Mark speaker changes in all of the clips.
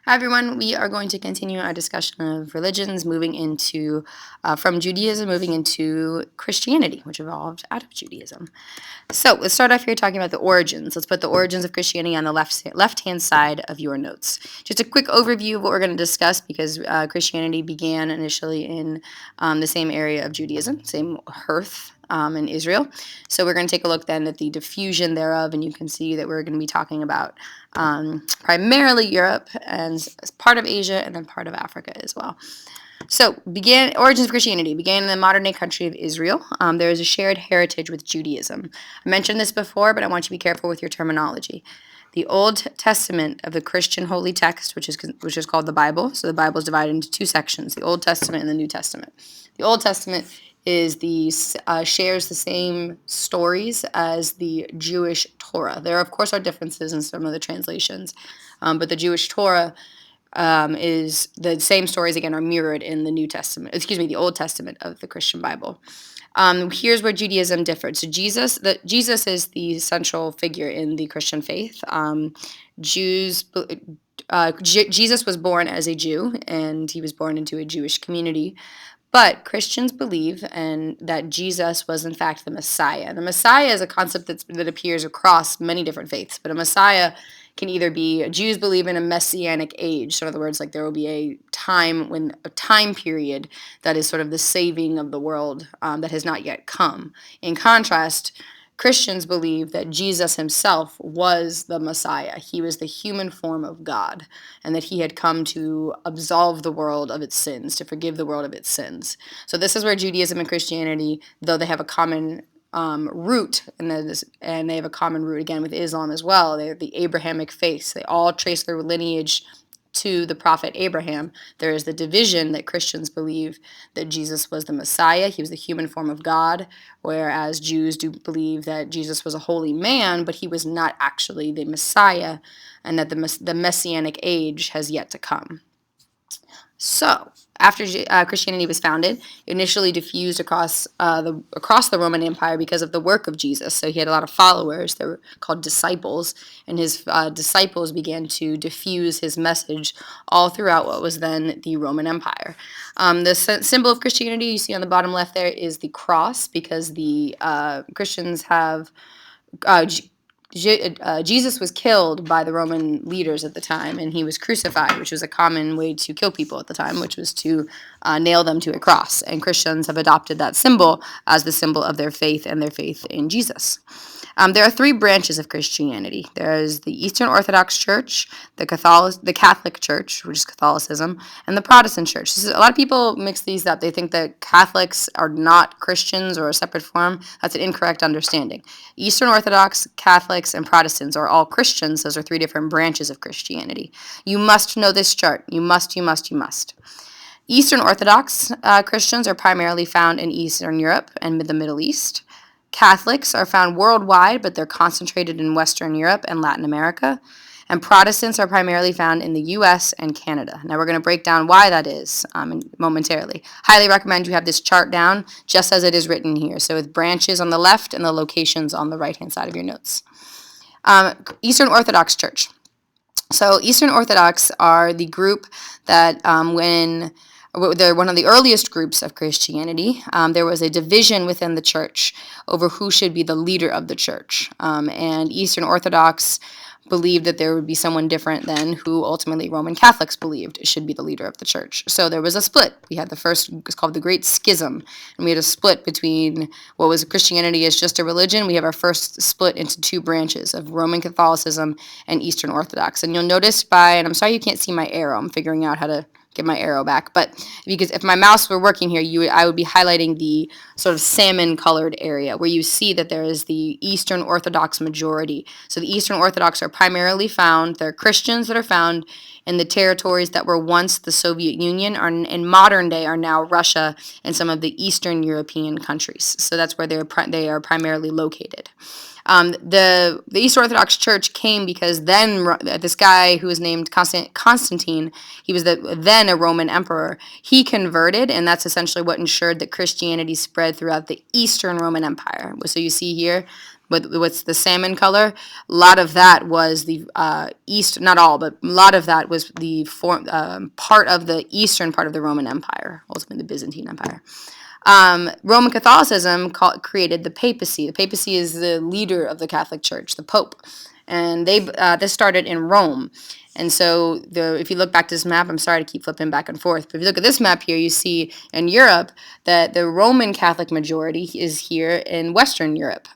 Speaker 1: Hi everyone, we are going to continue our discussion of religions moving into, from Judaism moving into Christianity, which evolved out of Judaism. So let's start off here talking about the origins. Let's put the origins of Christianity on the left-hand side of your notes. Just a quick overview of what we're going to discuss because Christianity began initially in the same area of Judaism, same hearth in Israel. So we're going to take a look then at the diffusion thereof, and you can see that we're going to be talking about primarily Europe and part of Asia and then part of Africa as well. So, origins of Christianity began in the modern-day country of Israel. There is a shared heritage with Judaism. I mentioned this before, but I want you to be careful with your terminology. The Old Testament of the Christian holy text, which is called the Bible. So the Bible is divided into two sections: the Old Testament and the New Testament. The Old Testament shares the same stories as the Jewish Torah. There, of course, are differences in some of the translations, but the Jewish Torah is the same stories again are mirrored in the the Old Testament of the Christian Bible. Here's where Judaism differed. So Jesus is the central figure in the Christian faith. Jesus was born as a Jew, and he was born into a Jewish community. But Christians believe that Jesus was in fact the Messiah. The Messiah is a concept that appears across many different faiths, but a Messiah can either be, Jews believe in a messianic age. So in other words, like there will be a time period that is sort of the saving of the world that has not yet come. In contrast, Christians believe that Jesus himself was the Messiah. He was the human form of God, and that he had come to absolve the world of its sins, to forgive the world of its sins. So this is where Judaism and Christianity, though they have a common root, and they have a common root again with Islam as well. They're the Abrahamic faiths. They all trace their lineage to the prophet Abraham. There is the division that Christians believe that Jesus was the Messiah. He was the human form of God, whereas Jews do believe that Jesus was a holy man, but he was not actually the Messiah, and that the Messianic age has yet to come. So, after Christianity was founded, it initially diffused across the Roman Empire because of the work of Jesus. So he had a lot of followers. They were called disciples, and his disciples began to diffuse his message all throughout what was then the Roman Empire. The symbol of Christianity you see on the bottom left there is the cross, because the Christians have Jesus was killed by the Roman leaders at the time, and he was crucified, which was a common way to kill people at the time, which was to nail them to a cross. And Christians have adopted that symbol as the symbol of their faith and their faith in Jesus. There are three branches of Christianity. There is the Eastern Orthodox Church, the Catholic Church, which is Catholicism, and the Protestant Church. A lot of people mix these up. They think that Catholics are not Christians or a separate form. That's an incorrect understanding. Eastern Orthodox, Catholics, and Protestants are all Christians. Those are three different branches of Christianity. You must know this chart. You must. Eastern Orthodox Christians are primarily found in Eastern Europe and the Middle East. Catholics are found worldwide, but they're concentrated in Western Europe and Latin America. And Protestants are primarily found in the U.S. and Canada. Now we're going to break down why that is momentarily. Highly recommend you have this chart down just as it is written here. So with branches on the left and the locations on the right-hand side of your notes. Eastern Orthodox Church. So Eastern Orthodox are the group that they're one of the earliest groups of Christianity. There was a division within the church over who should be the leader of the church. And Eastern Orthodox believed that there would be someone different than who ultimately Roman Catholics believed should be the leader of the church. So there was a split. We had the first, it's called the Great Schism, and we had a split between what was Christianity as just a religion. We have our first split into two branches of Roman Catholicism and Eastern Orthodox. And you'll notice and I'm sorry you can't see my arrow. I'm figuring out how to get my arrow back, but because if my mouse were working here, I would be highlighting the sort of salmon colored area where you see that there is the Eastern Orthodox majority. So the Eastern Orthodox are primarily found, they're Christians that are found in the territories that were once the Soviet Union, or in modern day are now Russia and some of the Eastern European countries. So that's where they are primarily located. The Eastern Orthodox Church came because then this guy who was named Constantine, he was then a Roman emperor, he converted, and that's essentially what ensured that Christianity spread throughout the Eastern Roman Empire. So you see here, but what's the salmon color, a lot of that was the east, not all, but a lot of that was the part of the eastern part of the Roman Empire, ultimately the Byzantine Empire. Roman Catholicism created the papacy. The papacy is the leader of the Catholic Church, the Pope, and this started in Rome. And so if you look back to this map, I'm sorry to keep flipping back and forth, but if you look at this map here, you see in Europe that the Roman Catholic majority is here in Western Europe,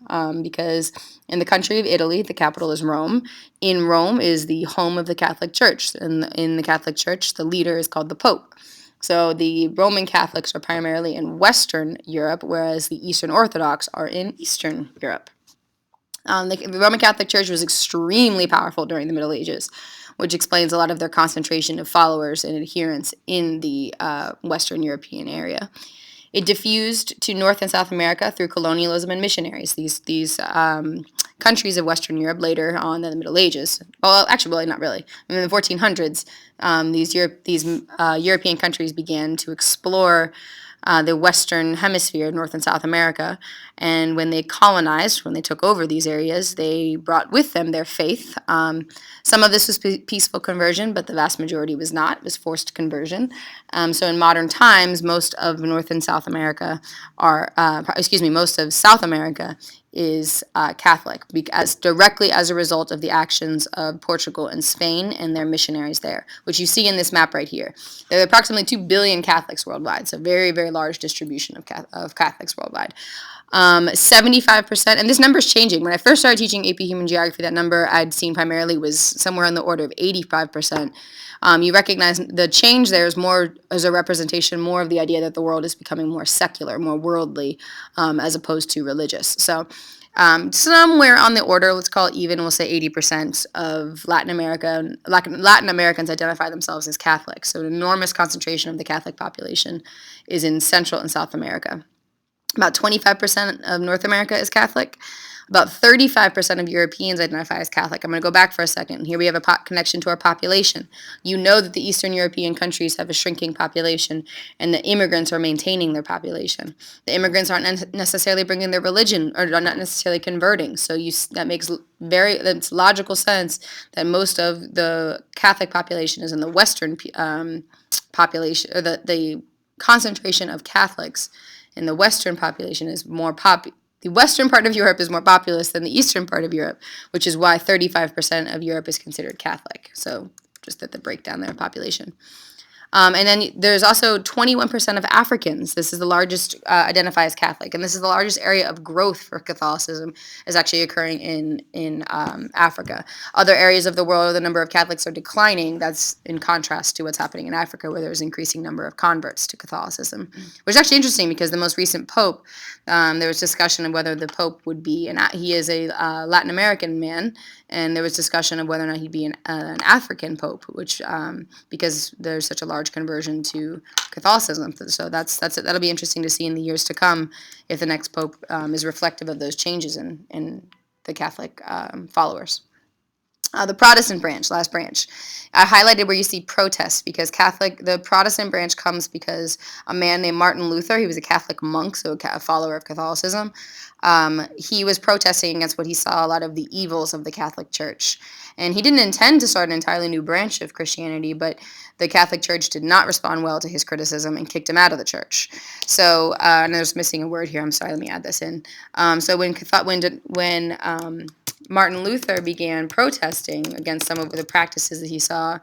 Speaker 1: because in the country of Italy, the capital is Rome. In Rome is the home of the Catholic Church, and in the Catholic Church, the leader is called the Pope. So the Roman Catholics are primarily in Western Europe, whereas the Eastern Orthodox are in Eastern Europe. The Roman Catholic Church was extremely powerful during the Middle Ages, which explains a lot of their concentration of followers and adherents in the Western European area. It diffused to North and South America through colonialism and missionaries. These countries of Western Europe later on in the Middle Ages, well, actually, really not really. In the 1400s, these European countries began to explore the Western Hemisphere, North and South America, and when they colonized, when they took over these areas, they brought with them their faith. Some of this was peaceful conversion, but the vast majority was not. It was forced conversion. So in modern times, most of North and South America most of South America is Catholic, directly as a result of the actions of Portugal and Spain and their missionaries there, which you see in this map right here. There are approximately 2 billion Catholics worldwide, so very, very large distribution of Catholics worldwide. 75%, and this number is changing. When I first started teaching AP Human Geography, that number I'd seen primarily was somewhere on the order of 85%. You recognize the change there is more as a representation, more of the idea that the world is becoming more secular, more worldly, as opposed to religious. So somewhere on the order, let's call it even, we'll say 80% of Latin Americans identify themselves as Catholic. So an enormous concentration of the Catholic population is in Central and South America. About 25% of North America is Catholic. About 35% of Europeans identify as Catholic. I'm going to go back for a second. Here we have a connection to our population. You know that the Eastern European countries have a shrinking population, and the immigrants are maintaining their population. The immigrants aren't necessarily bringing their religion, or are not necessarily converting. So that makes that's logical sense that most of the Catholic population is in the Western population, or the concentration of Catholics in the Western population is more the Western part of Europe is more populous than the Eastern part of Europe, which is why 35% of Europe is considered Catholic. So just at the breakdown there of population. And then there's also 21% of Africans. This is the largest identify as Catholic, and this is the largest area of growth for Catholicism is actually occurring in Africa. Other areas of the world, the number of Catholics are declining. That's in contrast to what's happening in Africa, where there's increasing number of converts to Catholicism, which is actually interesting because the most recent Pope, there was discussion of whether the Pope would be, he is a Latin American man, and there was discussion of whether or not he'd be an African Pope, which because there's such a large conversion to Catholicism. So that'll be interesting to see in the years to come if the next Pope is reflective of those changes in the Catholic followers. The Protestant branch, last branch. I highlighted where you see protests because the Protestant branch comes because a man named Martin Luther, he was a Catholic monk, so a follower of Catholicism, he was protesting against what he saw a lot of the evils of the Catholic Church. And he didn't intend to start an entirely new branch of Christianity, but the Catholic Church did not respond well to his criticism and kicked him out of the church. So, and there's missing a word here. I'm sorry. Let me add this in. So when Martin Luther began protesting against some of the practices that he saw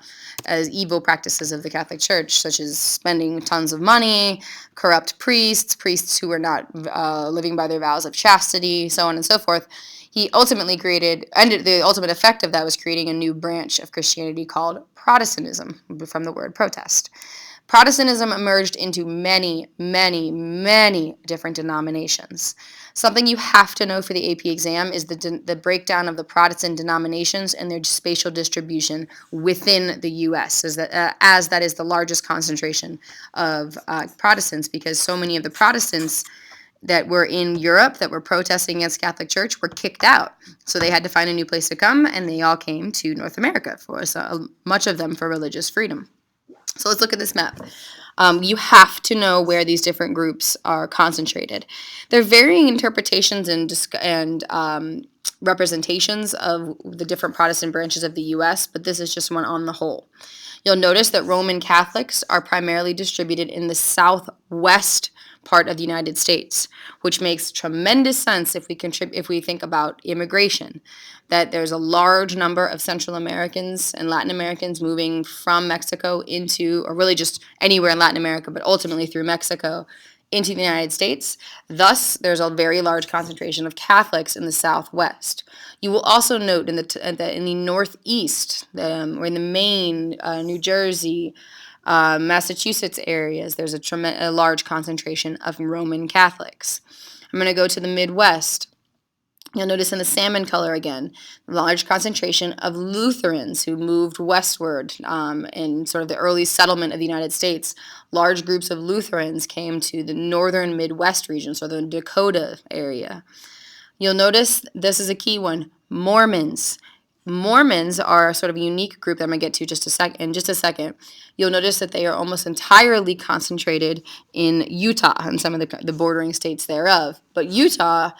Speaker 1: as evil practices of the Catholic Church, such as spending tons of money, corrupt priests who were not living by their vows of chastity, so on and so forth, he ultimately the ultimate effect of that was creating a new branch of Christianity called Protestantism, from the word protest. Protestantism emerged into many, many, many different denominations. Something you have to know for the AP exam is the breakdown of the Protestant denominations and their spatial distribution within the U.S., as that is the largest concentration of Protestants, because so many of the Protestants that were in Europe that were protesting against Catholic Church were kicked out. So they had to find a new place to come, and they all came to North America, much of them for religious freedom. So let's look at this map. You have to know where these different groups are concentrated. There are varying interpretations and representations of the different Protestant branches of the U.S., but this is just one on the whole. You'll notice that Roman Catholics are primarily distributed in the southwest part of the United States, which makes tremendous sense if we think about immigration, that there's a large number of Central Americans and Latin Americans moving from Mexico into, or really just anywhere in Latin America, but ultimately through Mexico into the United States. Thus, there's a very large concentration of Catholics in the Southwest. You will also note in the Northeast, or in the Maine, New Jersey, Massachusetts areas, there's a large concentration of Roman Catholics. I'm going to go to the Midwest. You'll notice in the salmon color again, large concentration of Lutherans who moved westward in sort of the early settlement of the United States. Large groups of Lutherans came to the northern Midwest region, so the Dakota area. You'll notice this is a key one, Mormons. Mormons are sort of a unique group that I'm going to get to in just a second. You'll notice that they are almost entirely concentrated in Utah and some of the bordering states thereof. But Utah,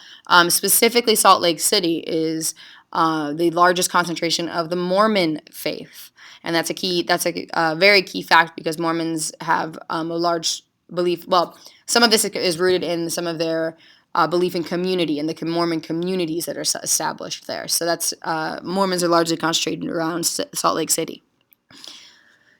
Speaker 1: specifically Salt Lake City, is the largest concentration of the Mormon faith. And that's a very key fact because Mormons have a large belief. Well, some of this is rooted in some of their belief in community and the Mormon communities that are established there. So that's Mormons are largely concentrated around Salt Lake City.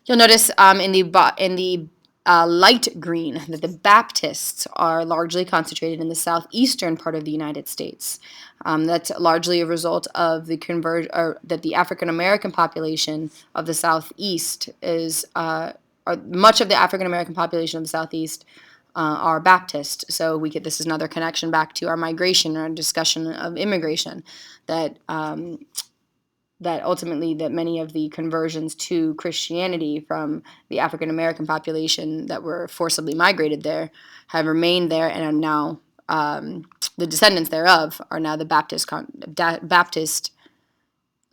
Speaker 1: You'll notice in the light green that the Baptists are largely concentrated in the southeastern part of the United States. That's largely a result of that the African American population of the southeast is much of the African American population of the southeast are Baptist. So this is another connection back to our migration, our discussion of immigration, that ultimately that many of the conversions to Christianity from the African American population that were forcibly migrated there have remained there and are now the descendants thereof are now the Baptist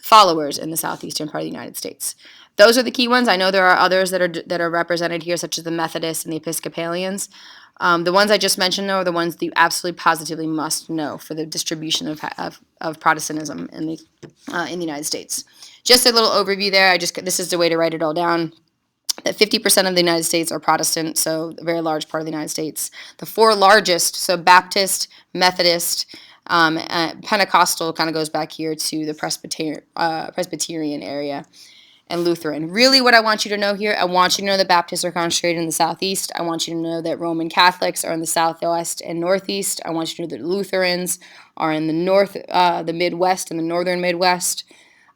Speaker 1: followers in the southeastern part of the United States. Those are the key ones. I know there are others that are represented here, such as the Methodists and the Episcopalians. The ones I just mentioned, though, are the ones that you absolutely positively must know for the distribution of Protestantism in the United States. Just a little overview there. This is the way to write it all down. That 50% of the United States are Protestant, so a very large part of the United States. The four largest, so Baptist, Methodist, Pentecostal kind of goes back here to the Presbyterian area, and Lutheran. Really what I want you to know here, I want you to know that Baptists are concentrated in the southeast. I want you to know that Roman Catholics are in the southwest and northeast. I want you to know that Lutherans are in the north, the Midwest and the northern Midwest.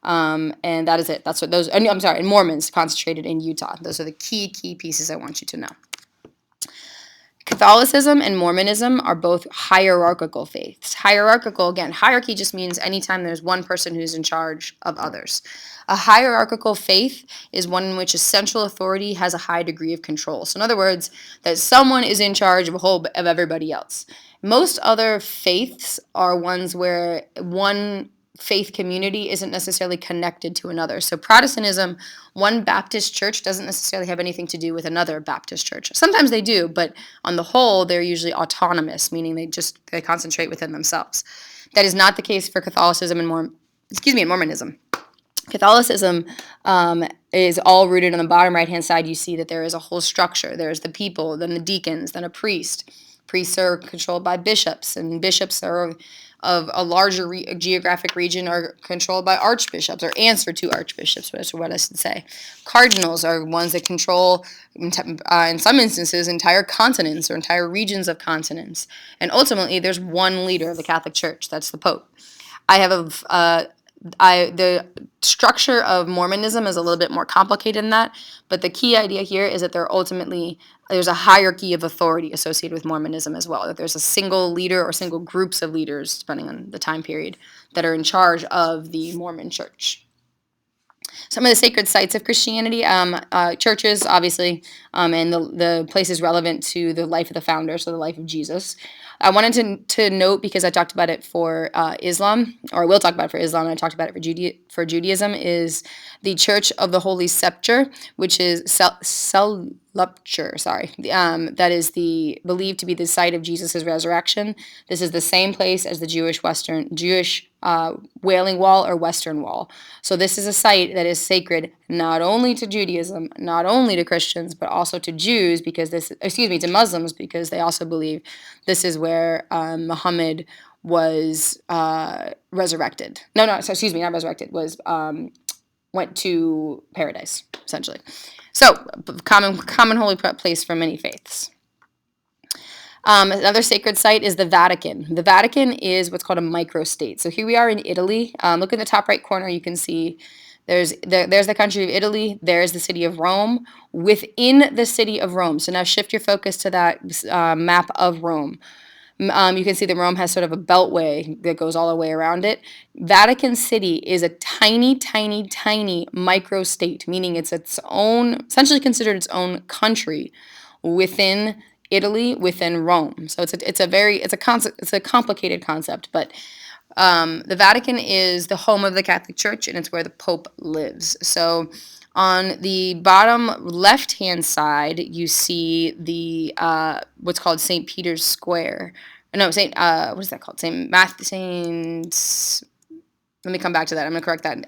Speaker 1: And that is it. That's what those, and Mormons concentrated in Utah. Those are the key pieces I want you to know. Catholicism and Mormonism are both hierarchical faiths. Hierarchical, again, hierarchy just means anytime there's one person who's in charge of others. A hierarchical faith is one in which a central authority has a high degree of control. So in other words, that someone is in charge of everybody else. Most other faiths are ones where one faith community isn't necessarily connected to another. So Protestantism, one Baptist church doesn't necessarily have anything to do with another Baptist church. Sometimes they do, but on the whole, they're usually autonomous, meaning they concentrate within themselves. That is not the case for Catholicism and Mormonism. Catholicism is all rooted on the bottom right-hand side. You see that there is a whole structure. There's the people, then the deacons, then a priest. Priests are controlled by bishops, and bishops are of a larger geographic region are controlled by archbishops or answer to archbishops, that's what I should say. Cardinals are ones that control, in some instances, entire continents or entire regions of continents. And ultimately, there's one leader of the Catholic Church. That's the Pope. The structure of Mormonism is a little bit more complicated than that, but the key idea here is that there's a hierarchy of authority associated with Mormonism as well, that there's a single leader or single groups of leaders, depending on the time period, that are in charge of the Mormon Church. Some of the sacred sites of Christianity, churches, obviously, and the places relevant to the life of the founder, so the life of Jesus. I wanted to note, because I talked about it for Islam, or I will talk about it for Islam, and I talked about it for Judaism, is the Church of the Holy Sepulchre, which is that is believed to be the site of Jesus' resurrection. This is the same place as the Jewish Wailing Wall or Western Wall. So this is a site that is sacred not only to Judaism, not only to Christians, but also to Jews, to Muslims, because they also believe this is where Muhammad was resurrected. Not resurrected. Went to paradise, essentially. So, common holy place for many faiths. Another sacred site is the Vatican. The Vatican is what's called a microstate. So here we are in Italy. Look in the top right corner. You can see there's the country of Italy. There's the city of Rome. Within the city of Rome. So now shift your focus to that map of Rome. You can see that Rome has sort of a beltway that goes all the way around it. Vatican City is a tiny, tiny, tiny microstate, meaning it's its own, essentially considered its own country within Italy, within Rome. So it's a complicated concept, but the Vatican is the home of the Catholic Church, and it's where the Pope lives. So on the bottom left-hand side, you see the what's called St. Peter's Square. No, what is that called? Let me come back to that. I'm going to correct that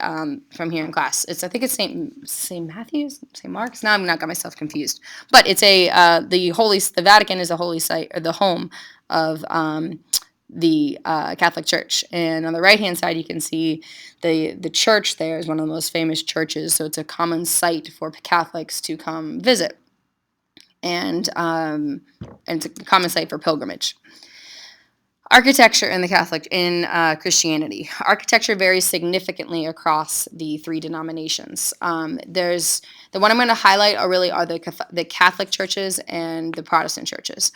Speaker 1: from here in class. I think it's St. Matthew's, St. Mark's. Now I'm not got myself confused. But it's the Vatican is a holy site, or the home of the Catholic Church. And on the right-hand side, you can see the church there is one of the most famous churches. So it's a common site for Catholics to come visit. And it's a common site for pilgrimage. Architecture in Christianity. Architecture varies significantly across the three denominations. There's the one I'm going to highlight are the Catholic churches and the Protestant churches.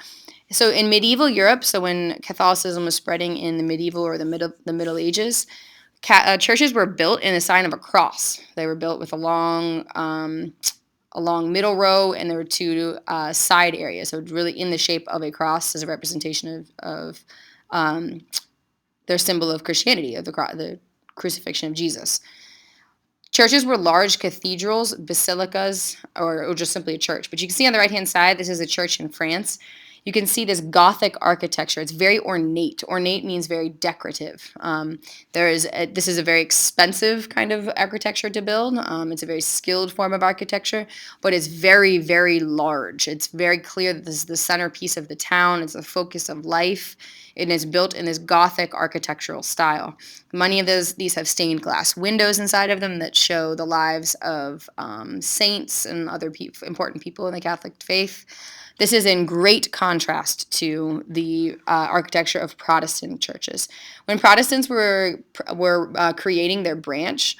Speaker 1: So in medieval Europe, so when Catholicism was spreading in the medieval or the Middle Ages, churches were built in a sign of a cross. They were built with a long middle row, and there were two side areas. So really in the shape of a cross as a representation of their symbol of Christianity, of the crucifixion of Jesus. Churches were large cathedrals, basilicas, or just simply a church. But you can see on the right-hand side, this is a church in France. You can see this Gothic architecture. It's very ornate. Ornate means very decorative. This is a very expensive kind of architecture to build. It's a very skilled form of architecture, but it's very, very large. It's very clear that this is the centerpiece of the town. It's the focus of life. It is built in this Gothic architectural style. Many of these have stained glass windows inside of them that show the lives of saints and other important people in the Catholic faith. This is in great contrast to the architecture of Protestant churches. When Protestants were creating their branch,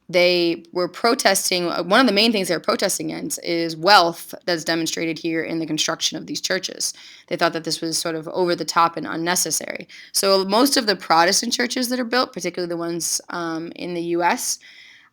Speaker 1: they were protesting. One of the main things they were protesting against is wealth that's demonstrated here in the construction of these churches. They thought that this was sort of over the top and unnecessary. So most of the Protestant churches that are built, particularly the ones in the U.S.,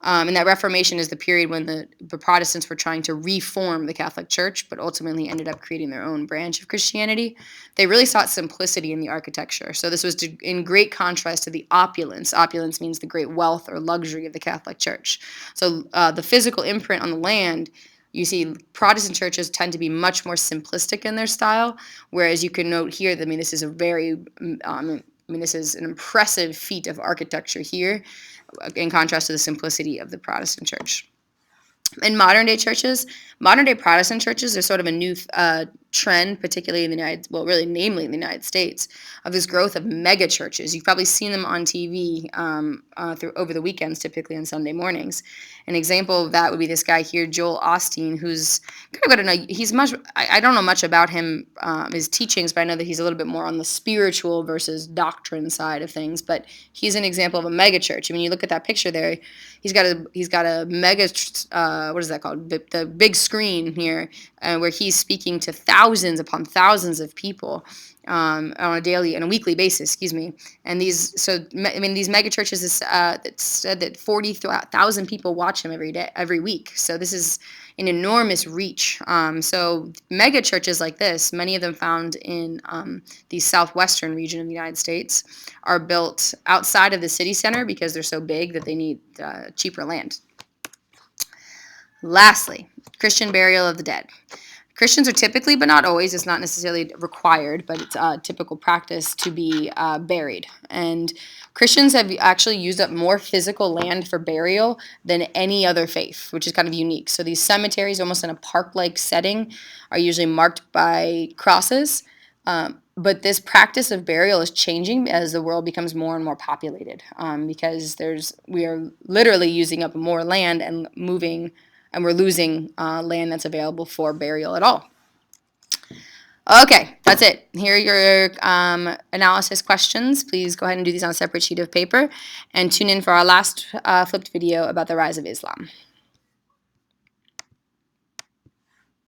Speaker 1: and that Reformation is the period when the Protestants were trying to reform the Catholic Church, but ultimately ended up creating their own branch of Christianity. They really sought simplicity in the architecture. So this was in great contrast to the opulence. Opulence means the great wealth or luxury of the Catholic Church. So the physical imprint on the land, you see Protestant churches tend to be much more simplistic in their style, whereas you can note here that, this is this is an impressive feat of architecture here, in contrast to the simplicity of the Protestant church. In modern day Protestant churches are sort of a new trend, particularly in namely in the United States, of this growth of mega churches. You've probably seen them on TV over the weekends, typically on Sunday mornings. An example of that would be this guy here, Joel Osteen, who's kind of I don't know much about him, his teachings, but I know that he's a little bit more on the spiritual versus doctrine side of things. But he's an example of a mega church. You look at that picture there. He's got a mega, what is that called? The big screen here, where he's speaking to thousands upon thousands of people on a weekly basis. And these mega churches it said that 40,000 people watch him every week. So this is an enormous reach. So mega churches like this, many of them found in the southwestern region of the United States, are built outside of the city center because they're so big that they need cheaper land. Lastly, Christian burial of the dead. Christians are typically, but not always, it's not necessarily required, but it's a typical practice to be buried. And Christians have actually used up more physical land for burial than any other faith, which is kind of unique. So these cemeteries, almost in a park-like setting, are usually marked by crosses. But this practice of burial is changing as the world becomes more and more populated, because we are literally using up more land and we're losing land that's available for burial at all. Okay, that's it. Here are your analysis questions. Please go ahead and do these on a separate sheet of paper, and tune in for our last flipped video about the rise of Islam.